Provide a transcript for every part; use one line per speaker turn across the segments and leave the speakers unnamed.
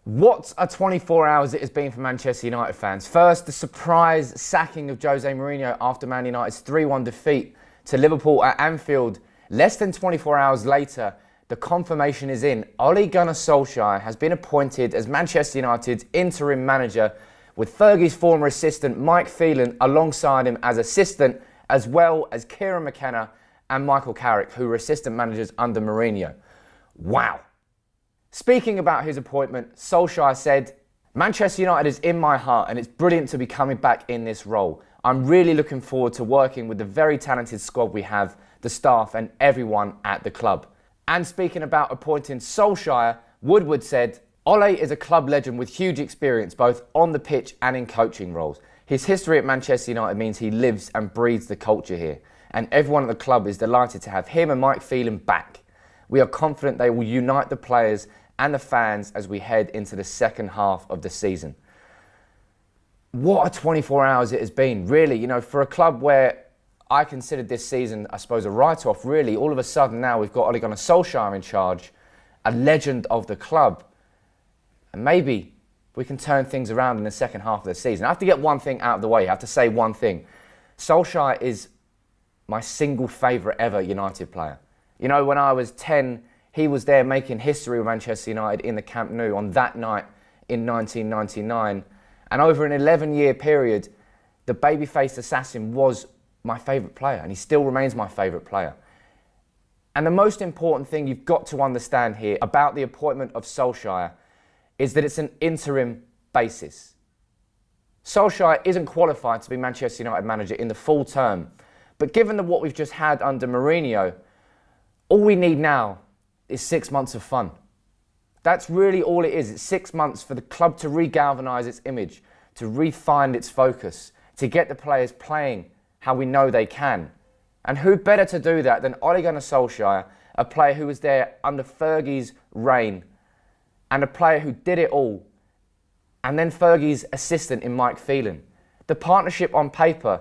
What a 24 hours it has been for Manchester United fans. First, the surprise sacking of Jose Mourinho after Man United's 3-1 defeat to Liverpool at Anfield. Less than 24 hours later, the confirmation is in. Ole Gunnar Solskjaer has been appointed as Manchester United's interim manager, with Fergie's former assistant Mike Phelan alongside him as assistant, as well as Kieran McKenna and Michael Carrick, who were assistant managers under Mourinho. Wow. Speaking about his appointment, Solskjaer said, "Manchester United is in my heart and it's brilliant to be coming back in this role. I'm really looking forward to working with the very talented squad we have, the staff and everyone at the club." And speaking about appointing Solskjaer, Woodward said, "Ole is a club legend with huge experience both on the pitch and in coaching roles. His history at Manchester United means he lives and breathes the culture here. And everyone at the club is delighted to have him and Mike Phelan back. We are confident they will unite the players and the fans as we head into the second half of the season." What a 24 hours it has been, really. You know, for a club where I considered this season, I suppose, a write-off, really. All of a sudden now we've got Ole Gunnar Solskjaer in charge, a legend of the club. And maybe we can turn things around in the second half of the season. I have to get one thing out of the way. I have to say one thing. Solskjaer is my single favourite ever United player. You know, when I was 10, he was there making history with Manchester United in the Camp Nou on that night in 1999. And over an 11-year period, the baby-faced assassin was my favourite player, and he still remains my favourite player. And the most important thing you've got to understand here about the appointment of Solskjaer is that it's an interim basis. Solskjaer isn't qualified to be Manchester United manager in the full term, but given what we've just had under Mourinho, all we need now is 6 months of fun. That's really all it is. It's 6 months for the club to re-galvanise its image, to refine its focus, to get the players playing how we know they can. And who better to do that than Ole Gunnar Solskjaer, a player who was there under Fergie's reign, and a player who did it all, and then Fergie's assistant in Mike Phelan. The partnership on paper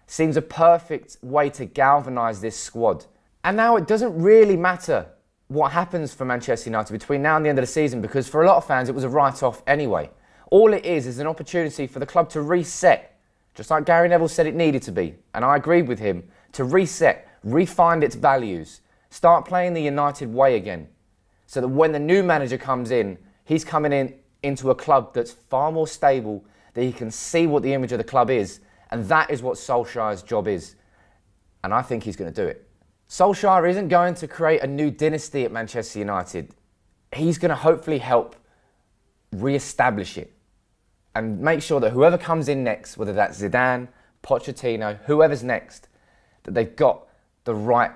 seems a perfect way to galvanise this squad. And now it doesn't really matter what happens for Manchester United between now and the end of the season, because for a lot of fans it was a write-off anyway. All it is an opportunity for the club to reset, just like Gary Neville said it needed to be, and I agreed with him, to reset, refine its values, start playing the United way again, so that when the new manager comes in, he's coming into a club that's far more stable, that he can see what the image of the club is, and that is what Solskjaer's job is. And I think he's going to do it. Solskjaer isn't going to create a new dynasty at Manchester United. He's going to hopefully help re-establish it and make sure that whoever comes in next, whether that's Zidane, Pochettino, whoever's next, that they've got the right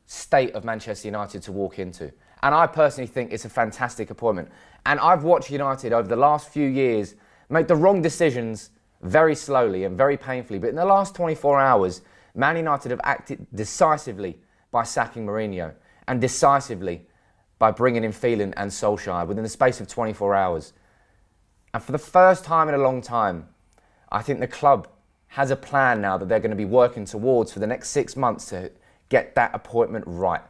state of Manchester United to walk into. And I personally think it's a fantastic appointment. And I've watched United over the last few years make the wrong decisions very slowly and very painfully. But in the last 24 hours, Man United have acted decisively by sacking Mourinho, and decisively by bringing in Phelan and Solskjaer within the space of 24 hours. And for the first time in a long time, I think the club has a plan now that they're going to be working towards for the next 6 months to get that appointment right.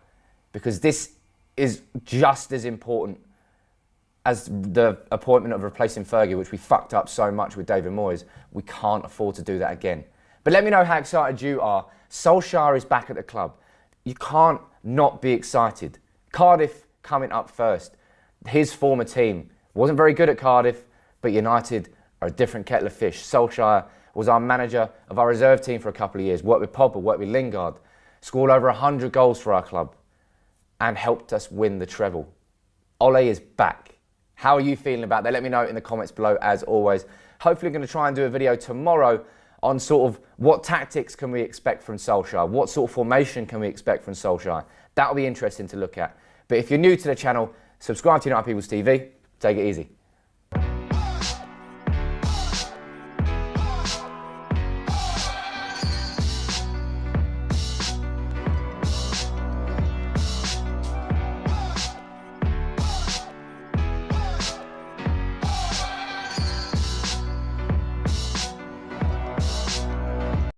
Because this is just as important as the appointment of replacing Fergie, which we fucked up so much with David Moyes. We can't afford to do that again. But let me know how excited you are. Solskjaer is back at the club. You can't not be excited. Cardiff coming up first. His former team wasn't very good at Cardiff, but United are a different kettle of fish. Solskjaer was our manager of our reserve team for a couple of years, worked with Pogba, worked with Lingard, scored over 100 goals for our club, and helped us win the treble. Ole is back. How are you feeling about that? Let me know in the comments below, as always. Hopefully I'm going to try and do a video tomorrow on sort of what tactics can we expect from Solskjaer, what sort of formation can we expect from Solskjaer. That'll be interesting to look at. But if you're new to the channel, subscribe to United People's TV. Take it easy.